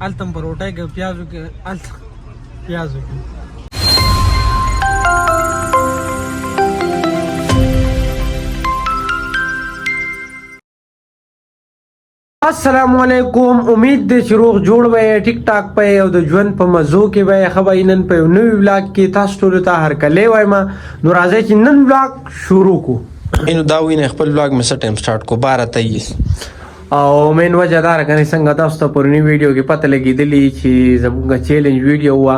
التم پروټه کې پیازو کې پیازو کې السلام علیکم. امید دې چې روغ جوړ وې ټیک ټاک په او د ژوند په مزو کې وې خبرینن په نوې ولاګ کې تاسو ټول ته هر کله وایم نو راځي چې نن ولاګ شروع کو. انو دا وینه خپل ولاګ مې سټیم سٹارټ کو 12:23 او مین وجه دا راکنه څنګه تاسو ته پرونی ویډیو کې پته لګیدلی چې زموږ چیلنج ویډیو وا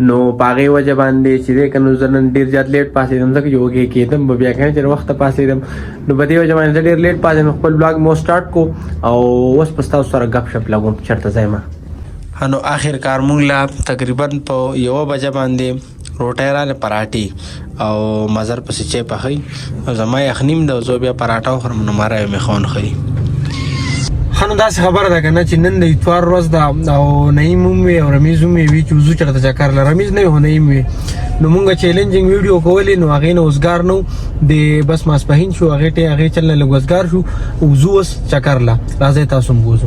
نو پاغه وجه باندې چې دې کنو زنن ډیر زیات لیټ پاسې دم ځکه یوګي کېدم بیا کنه چې وخت پاسې دم نو بده وجه باندې ډیر لیټ پاسې خپل بلاګ مو سٹارټ کو او اوس پستاو سره غپ شپ لګوم چرته ځایم. هنو اخر کار مونږ لا تقریبا په 1 بجه باندې روټي را پراټي او مزر پسې چې پخې زما یخنیم د زو بیا پراټا خورم نو ماره مې خون خې. خنو داسې خبره ده کنه چې نن د اتوار ورځ ده او نعیم مې او رمیز مې وی چې وزو چرته چکر ل رمیز نه و نعیم مې نو مونږ چیلنجینګ ویډیو کولې نو هغه نو اوسګار نو د بس ماسپهین شو هغه چل نه لګوسګار شو وزو وس چکر ل راځي تاسو موږ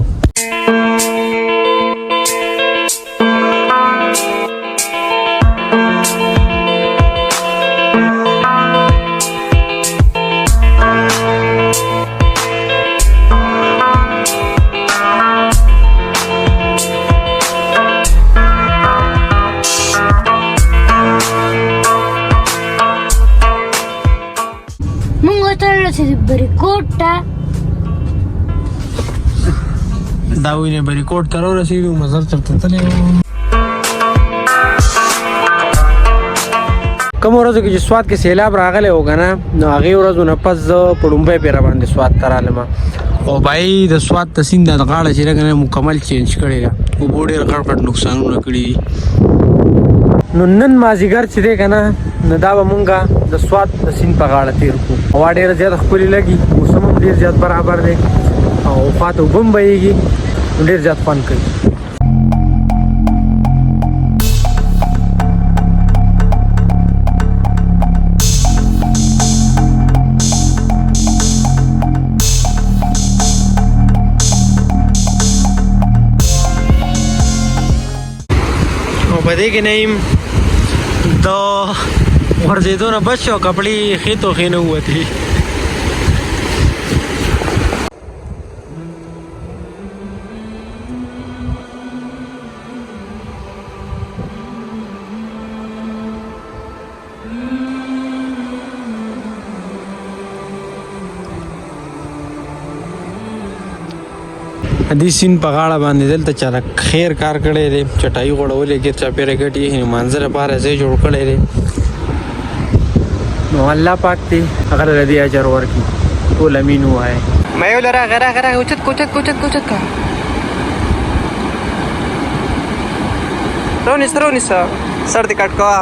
دا وینه بریکوټ تر ورسېدو مزر چرته تللی کوم ورځو کې چې سواد کې سیلاب راغلی و کنه نو هغې ورځو نه پس زه په ډومبۍ پیره باندې سواد ته رالم او بھائی د سواد ته سیند د غاړه چې راکنه مکمل چینج کړې ده اوبو ډېر غټ غټ نقصانونه کړي دي. نو نن مازدیګر چې دی که نه نو دا به مونږ د سواد د سیند په غاړه تېر کړو. هوا ډېره زیاته ښکلې لګي موسم هم ډېر زیات برابر دی او خواته اوبه هم بهیږي نو ډېر زیات خوند کوي. او په دې کې نعیم د غورځېدو نه بچ شو کپړې خېتو خې نه ووتې. دې سیند په غاړه باندې دلته چا خیر کار کړی دی چټایي غوړولې ګیر چاپېره ګټې منظر لپاره ځای جوړ کړی دی نو الله پاک دی هغه له دې اجر ورکړي ټول امین ووایه. مې یو لره غره اوچت کا رونیسه سر دې کټ کوه.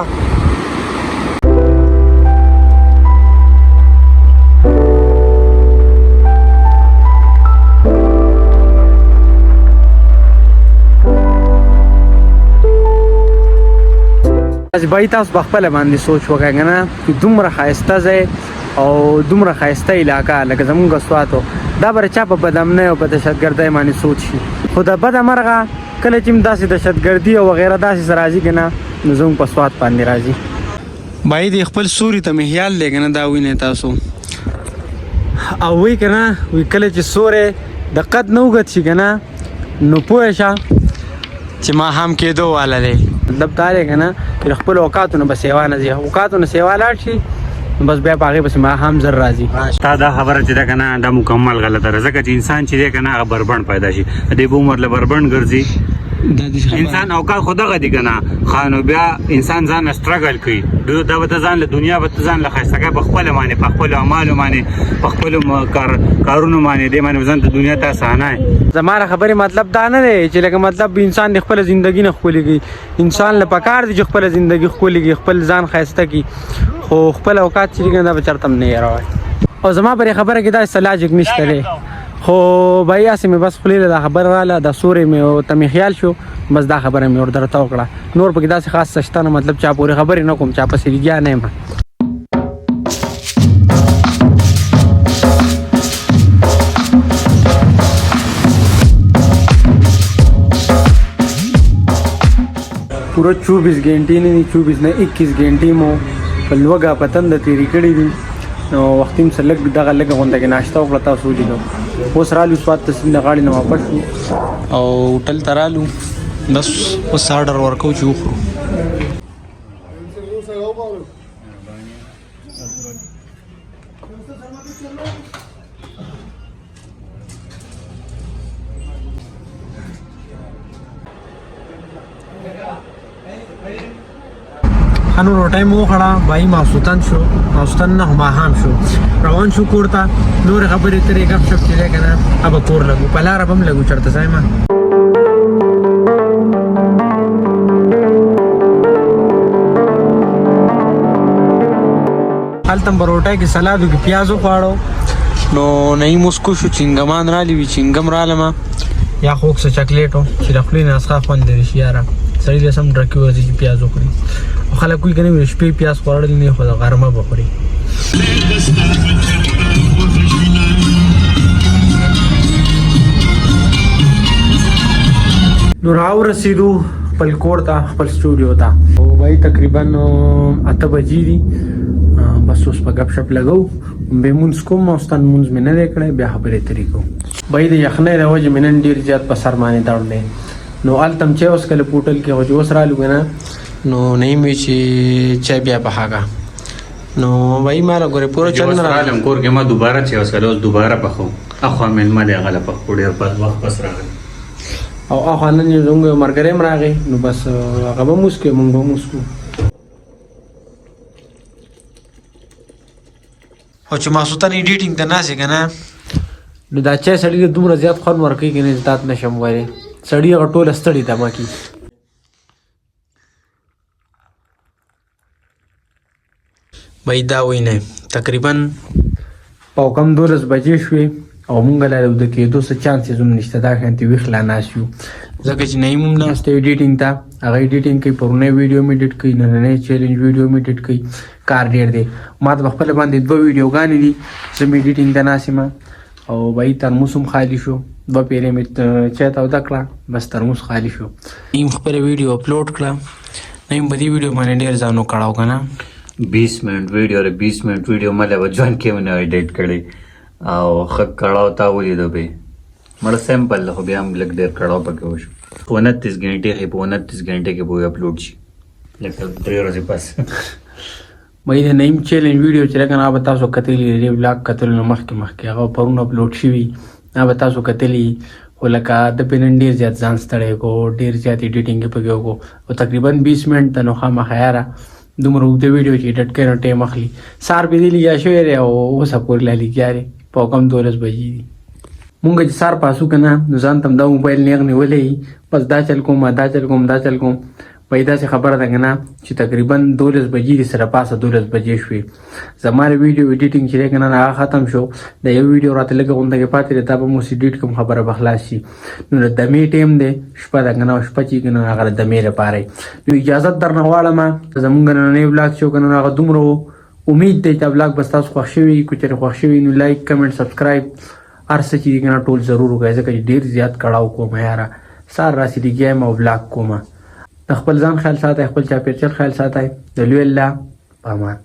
بای تاسو په خپل باندې سوچ وکړئ کنه چې دومره ښایسته ځای او دومره ښایسته علاقه لکه زمونږ سواتو دا بر چا په بدامنۍ او په دهشتګردۍ باندې سوچ شي خو د بده مرغه کله چې داسې دهشتګردي او وغیره داسې راځي که نه نو زموږ په سوات باندې راځي. بای د خپل سوري ته مې خیال دی که نه دا وینئ تاسو او وی که نه وی کله چې سوری د قد نه اوږد شي که نه نو پوه شه چې ما هم کېدو والا دی. مطلب دا دی که نه چې خپل اوقاتو نه به سیوا نه ځي اوقاتو نه سیوا لاړ شي بس بیا په هغې پسې ما هم زر راځي. تا دا خبره چې ده که نه دا مکمل غلطه ده ځکه چې انسان چې دی که نه هغه بربنډ پیدا شي د دې په عمر له بربنډ ګرځي انسان اوقات خو دغه دي که نه ښه نو بیا انسان ځان نه سټرګل کوي دا به ته ځان له دنیا به ته ځان له ښایسته کوي په خپله باندې په خپلو اعمالو باندې په خپلو کارونو باندې دې باندې به ځان ته دنیا ته اسانه وي. زما خبرې مطلب دا نه دی چې لکه مطلب انسان د خپله زندګي نه ښکلي کوي انسان له پکار دی چې خپله زندګي ښکلي کړي خپل ځان ښایسته کړي خو خپل اوقات چې دي که نه دا به چېرته هم نه هېروئ. او زما پرې خبره کې داسې لاجک نشته دی خو بھائی هسې مې بس خولې له دا خبره راله دا سورې مې ته مې خیال شو بس دا خبره مې ورته وکړه نور پکې داسې خاص څه شته نه مطلب چا پورې خبرې نه کوم چا پسې لګیا نه یم. پوره 24 غنټې نه دي، 24 نه 21 غنټې مو په لوږه په تنده تېرې کړي دي. نو وختي م څه لږ دغه لږه غونډه کې ناشته وکړه، تاسو ولیدو. اوس رالو سوات ته سیند غاړې نه واپس شو او هوټل ته رالو. بس اوس آرډر ورکو چې وخورو. انو روټای مو خړه بای ماسوتن شو، ماسوتن نه ماهام شو، روان شو کور ته. نور خبرې ترې غف شپ چې کنه اب کور لګو په لار بم لګو چرته سایما. حالتم بروټای کې سلادو کې پیازو خواړو. نو نه مسکو شو چنګمان را لوي، چنګم را لما یا خوک څه چاکلیټو چې خپل نه اسخه خوند لري یاره. سړی له سم ډرکی ورځي چې پیازو خوري. خلک کوئی کنه شپې پیاز خوړل نه خو غرمه بخوري. نو راو رسیدو خپل کور ته، خپل سټوډیو ته. او وای تقریبا 8 بجې دي. بس اوس په غپ شپ لګو به مونږ کوم اوستان مونږ مې نه کړې بیا خبرې طریقو. بای د یخنۍ راوځي منن ډیر زیات په سر باندې داړلې. نو التم چې اوس کله پورټل کې هو اوس را لګنه. نو نه مې چې چا بیا بهاګه. نو وای مال غره پورا چل نه راغلم کور کې. ما دوباره چې اوس کله دوباره پخو اخو من ما دی غله په ډیر په وخت پس راغلی. او اخو نن یې زنګ مرګریم راغی. نو بس هغه به مسکه مونږ به مسکو. او چې ماسوتن ایډیټینګ ته ناسې کنه نو دا چې سړی دومره زیات خون ورکوي کنه زدات نشم وایي. سړی هغه ټول ستړي دما کی. بای دا وینه تقریبا په کم 12 بجې شوې او مونږ له د کېدو څه چانس زوم نشته. دا خنتي ویخلا ناسیو ځکه چې نه موږ ناشته ایډیټینګ ته هغه ایډیټینګ کوي، پرونه ویډیو می ایډیټ کوي، نه چیلنج ویډیو می ایډیټ کوي. کار ډیر دی. ما د خپل باندې 2 ویډیوګانې دي چې می ایډیټینګ ته ناسمه. او بای ترموس هم خالی شو. 2 پیرې می چاته ودا کړه بس ترموس خالی شو. ایم خپل ویډیو اپلوډ کړه. نه بدی ویډیو باندې ډیر ځانو کړهو کنه. 20 منټ ویډیو ر 20 منټ ویډیو مله وځان کې ونه ایډیټ کړي او خک کړهو تا ولیدو به مړ سیمپل خو بیا هم لګ ډیر کړهو پکې وشو. 29 غنټې په 29 غنټې کې به اپلوډ شي لکه 3 ورځې پس. مې د نیم چیلنج ویډیو چې راکنه به تاسو کتلې ری بلاګ کتل نو مخکې هغه پرون اپلوډ شوی. نه به تاسو کتلې خو لکه د پنن ډیر زیات ځان ستړی کو، ډیر زیات ایډیټینګ پکې وکړو او تقریبا 20 منټ ته نو خامخا یاره دومره اوږده ویډیو چې ایډیټ کړي نو ټایم اخلي. سار به دې لګیا شوی دی او اوس پورې لا لګیا دی په کم 12 بجې دي. مونږ چې سار پاسو کنه نو ځان تم دا موبایل نیغ نیولې بس دا چل کوم پیدا څه خبره ده کنه چې تقریبا 12 بجې سره پاسه 12 بجې شوې. زماره ویډیو ایډیټینګ چې کنه هغه ختم شو. د یو ویډیو راته لګه غونډه کې پاتې ده به مو ایډیټ کوم خبره بخلاص شي. نو د دمې ټیم دی شپه ده کنه شپه چې کنه هغه د دمې لپاره. نو اجازه درنه غواړم زمونږ نن نه ولاګ شو کنه هغه دومره امید دی چې ولاګ بس تاسو خوښ شوي کو چې خوښ شوي نو لایک کمنټ سبسکرایب ارڅ چې کنه ټول ضرور وکړئ ځکه ډیر زیات کړهو کوم یاره. سار راسي دی ګیم او ولاګ کوم. د خپل ځان خیال ساتئ، خپل چاپیریال خیال ساتئ. د لوی الله په امان.